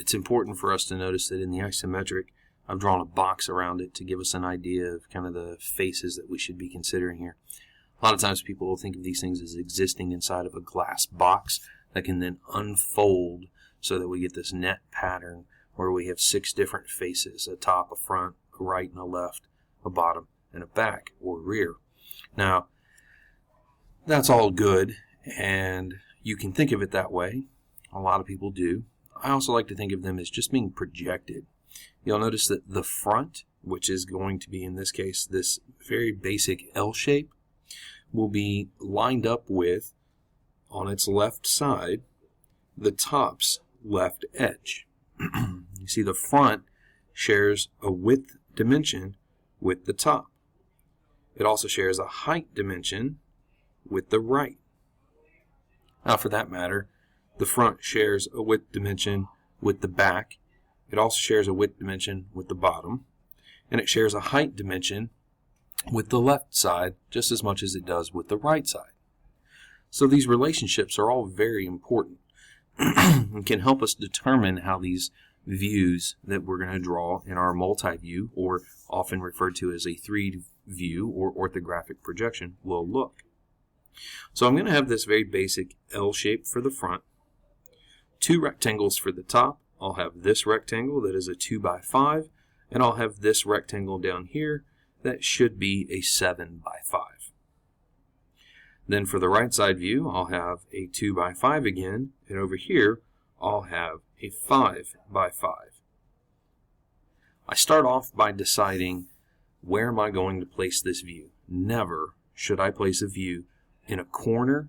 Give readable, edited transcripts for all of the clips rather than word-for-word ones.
it's important for us to notice that in the isometric, I've drawn a box around it to give us an idea of kind of the faces that we should be considering here. A lot of times people will think of these things as existing inside of a glass box that can then unfold so that we get this net pattern where we have 6 different faces: a top, a front, a right and a left, a bottom, and a back or rear. Now, that's all good, and you can think of it that way. A lot of people do. I also like to think of them as just being projected. You'll notice that the front, which is going to be in this case this very basic L shape, will be lined up with, on its left side, the top's left edge. You see the front shares a width dimension with the top. It also shares a height dimension with the right. Now, for that matter, the front shares a width dimension with the back. It also shares a width dimension with the bottom, and it shares a height dimension with the left side just as much as it does with the right side. So these relationships are all very important and can help us determine how these views that we're going to draw in our multi-view, or often referred to as a 3-view or orthographic projection, will look. So I'm going to have this very basic L shape for the front, 2 rectangles for the top. I'll have this rectangle that is a 2x5, and I'll have this rectangle down here that should be a 7x5. Then for the right side view, I'll have a 2x5 again, and over here I'll have a 5x5. I start off by deciding, where am I going to place this view? Never should I place a view in a corner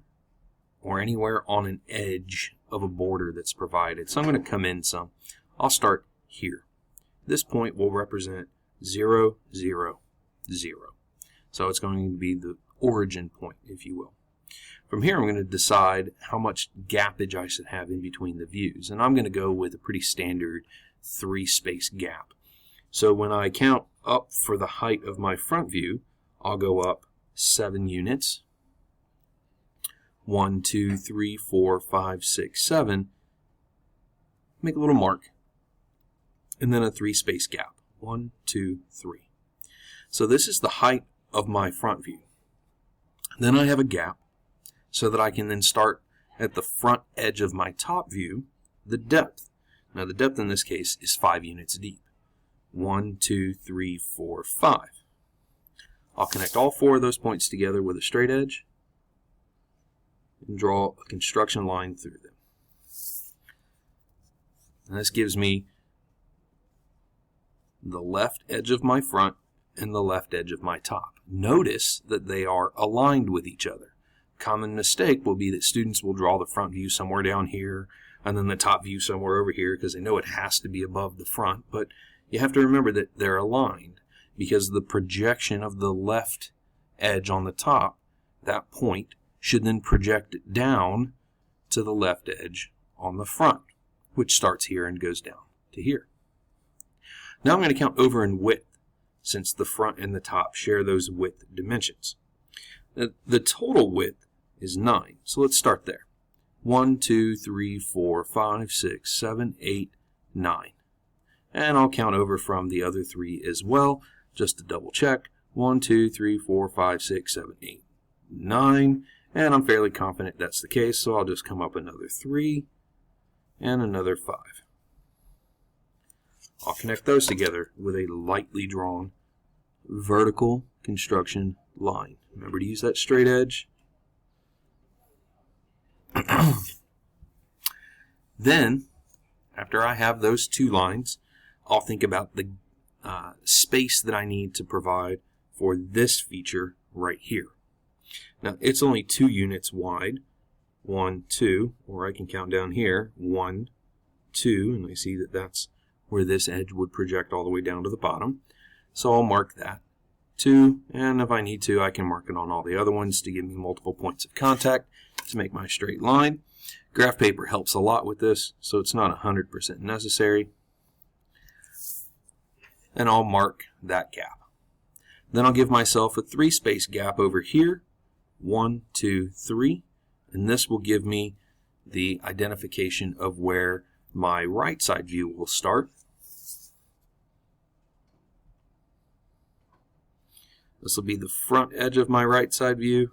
or anywhere on an edge of a border that's provided. So I'm going to come in some. I'll start here. This point will represent 0, 0, 0. So it's going to be the origin point, if you will. From here, I'm going to decide how much gappage I should have in between the views. And I'm going to go with a pretty standard 3-space gap. So when I count up for the height of my front view, I'll go up 7 units. 1, 2, 3, 4, 5, 6, 7. Make a little mark. And then a 3-space gap. 1, 2, 3. So this is the height of my front view. Then I have a gap so that I can then start at the front edge of my top view, the depth. Now the depth in this case is 5 units deep. 1, 2, 3, 4, 5. I'll connect all 4 of those points together with a straight edge and draw a construction line through them. And this gives me the left edge of my front and the left edge of my top. Notice that they are aligned with each other. Common mistake will be that students will draw the front view somewhere down here and then the top view somewhere over here because they know it has to be above the front. But you have to remember that they're aligned because the projection of the left edge on the top, that point, should then project down to the left edge on the front, which starts here and goes down to here. Now I'm going to count over in width, since the front and the top share those width dimensions. The total width is 9, so let's start there. 1, 2, 3, 4, 5, 6, 7, 8, 9. And I'll count over from the other 3 as well, just to double check. 1, 2, 3, 4, 5, 6, 7, 8, 9. And I'm fairly confident that's the case, so I'll just come up another 3 and another 5. I'll connect those together with a lightly drawn vertical construction line. Remember to use that straight edge. Then, after I have those 2 lines, I'll think about the space that I need to provide for this feature right here. Now, it's only 2 units wide. 1, 2, or I can count down here. 1, 2, and I see that that's where this edge would project all the way down to the bottom. So I'll mark that 2, and if I need to, I can mark it on all the other ones to give me multiple points of contact to make my straight line. Graph paper helps a lot with this, so it's not 100% necessary. And I'll mark that gap. Then I'll give myself a 3-space gap over here. 1, 2, 3, and this will give me the identification of where my right side view will start. This will be the front edge of my right side view.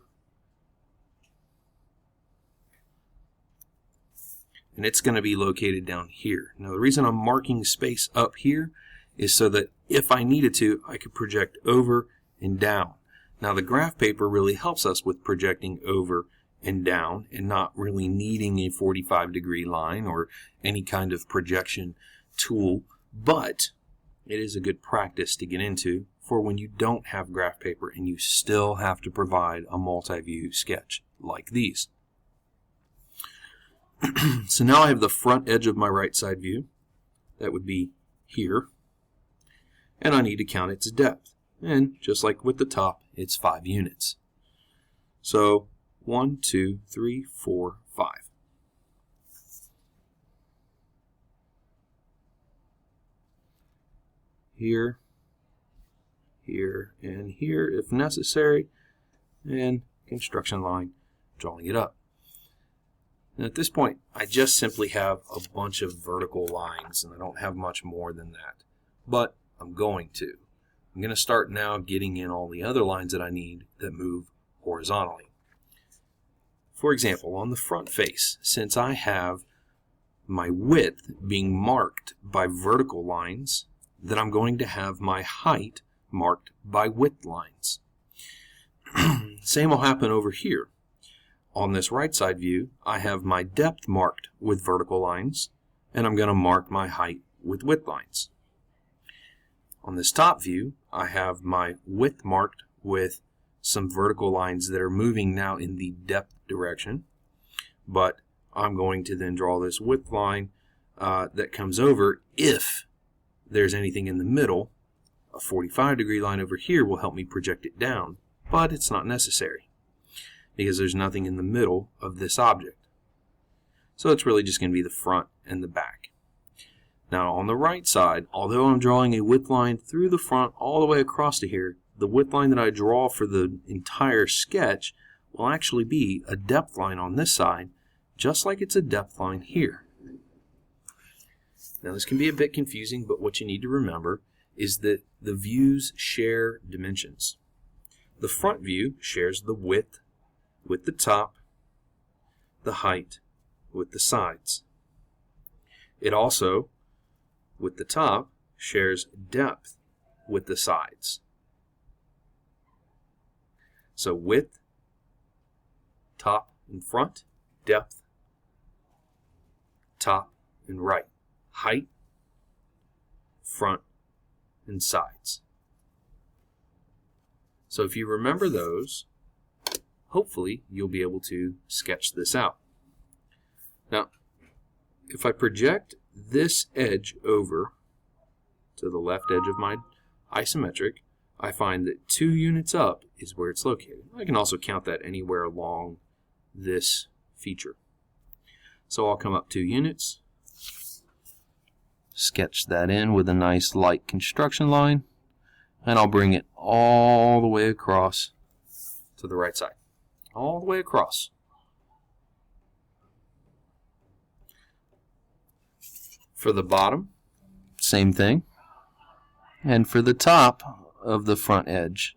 And it's going to be located down here. Now the reason I'm marking space up here is so that if I needed to, I could project over and down. Now the graph paper really helps us with projecting over and down and not really needing a 45-degree line or any kind of projection tool, but it is a good practice to get into for when you don't have graph paper and you still have to provide a multi-view sketch like these. So now I have the front edge of my right side view. That would be here. And I need to count its depth. And just like with the top, it's 5 units. So 1, 2, 3, 4, 5. Here, here, and here if necessary. And construction line, drawing it up. And at this point, I just simply have a bunch of vertical lines, and I don't have much more than that. But I'm going to. I'm going to start now getting in all the other lines that I need that move horizontally. For example, on the front face, since I have my width being marked by vertical lines, then I'm going to have my height marked by width lines. Same will happen over here. On this right side view, I have my depth marked with vertical lines, and I'm going to mark my height with width lines. On this top view, I have my width marked with some vertical lines that are moving now in the depth direction, but I'm going to then draw this width line that comes over. If there's anything in the middle, a 45-degree line over here will help me project it down, but it's not necessary because there's nothing in the middle of this object. So it's really just going to be the front and the back. Now on the right side, although I'm drawing a width line through the front all the way across to here, the width line that I draw for the entire sketch will actually be a depth line on this side, just like it's a depth line here. Now this can be a bit confusing, but what you need to remember is that the views share dimensions. The front view shares the width with the top, the height with the sides. It also, with the top, shares depth with the sides. So width, top and front, depth, top and right, height, front, and sides. So if you remember those, hopefully you'll be able to sketch this out. Now, if I project this edge over to the left edge of my isometric, I find that 2 units up is where it's located. I can also count that anywhere along this feature. So I'll come up 2 units, sketch that in with a nice light construction line, and I'll bring it all the way across to the right side. All the way across. For the bottom, same thing. And for the top of the front edge,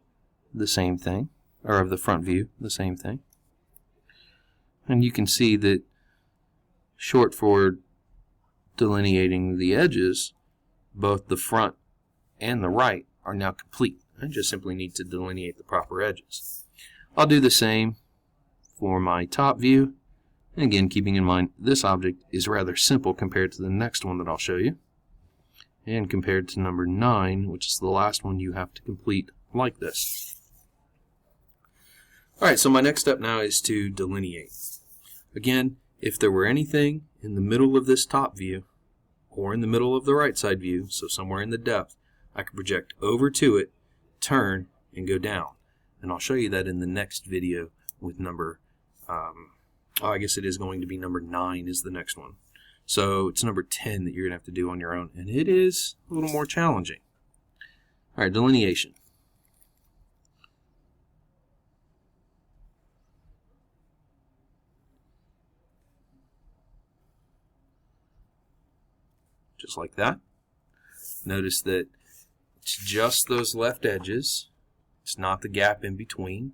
the same thing. Or of the front view, the same thing. And you can see that short for delineating the edges, both the front and the right are now complete. I just simply need to delineate the proper edges. I'll do the same for my top view. And again, keeping in mind this object is rather simple compared to the next one that I'll show you. And compared to number 9, which is the last one you have to complete like this. Alright, so my next step now is to delineate. Again, if there were anything in the middle of this top view, or in the middle of the right side view, so somewhere in the depth, I could project over to it, turn, and go down. And I'll show you that in the next video with number, I guess it is going to be number 9 is the next one. So it's number 10 that you're going to have to do on your own, and it is a little more challenging. Alright, delineation. just like that. Notice that it's just those left edges. It's not the gap in between.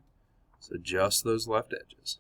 So just those left edges.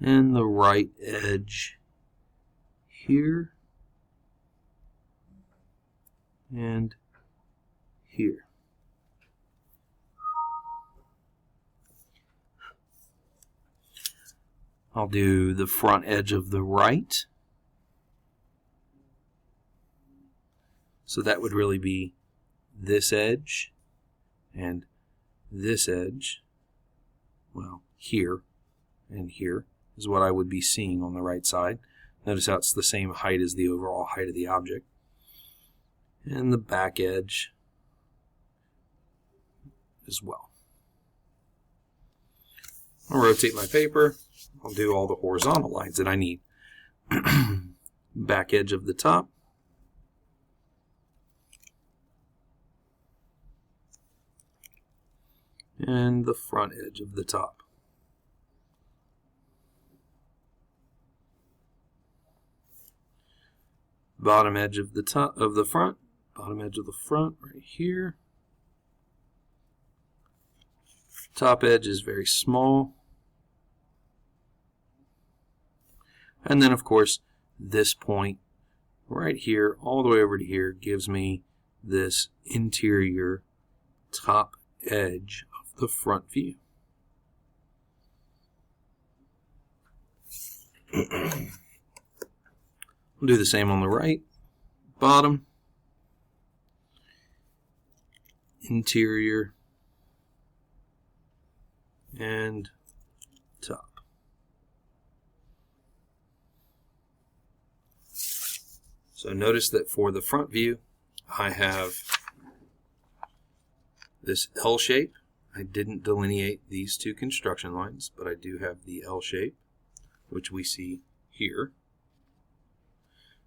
And the right edge here and here. I'll do the front edge of the right. So that would really be this edge and this edge. Well, here and here is what I would be seeing on the right side. Notice how it's the same height as the overall height of the object. And the back edge as well. I'll rotate my paper. I'll do all the horizontal lines that I need. Back edge of the top. And the front edge of the top. Bottom edge of the top of the front, bottom edge of the front right here. Top edge is very small. And then of course this point right here all the way over to here gives me this interior top edge of the front view. We'll do the same on the right, bottom, interior, and top. So notice that for the front view, I have this L shape. I didn't delineate these two construction lines, but I do have the L shape, which we see here.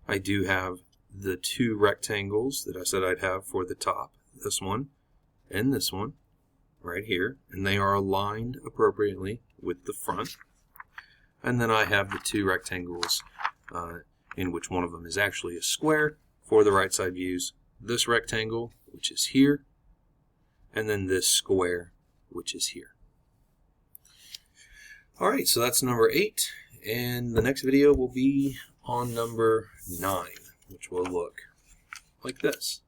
I do have the two rectangles that I said I'd have for the top, this one and this one, right here, and they are aligned appropriately with the front. And then I have the two rectangles in which one of them is actually a square for the right side views. This rectangle, which is here, and then this square, which is here. Alright, so that's number 8, and the next video will be on number 9, which will look like this.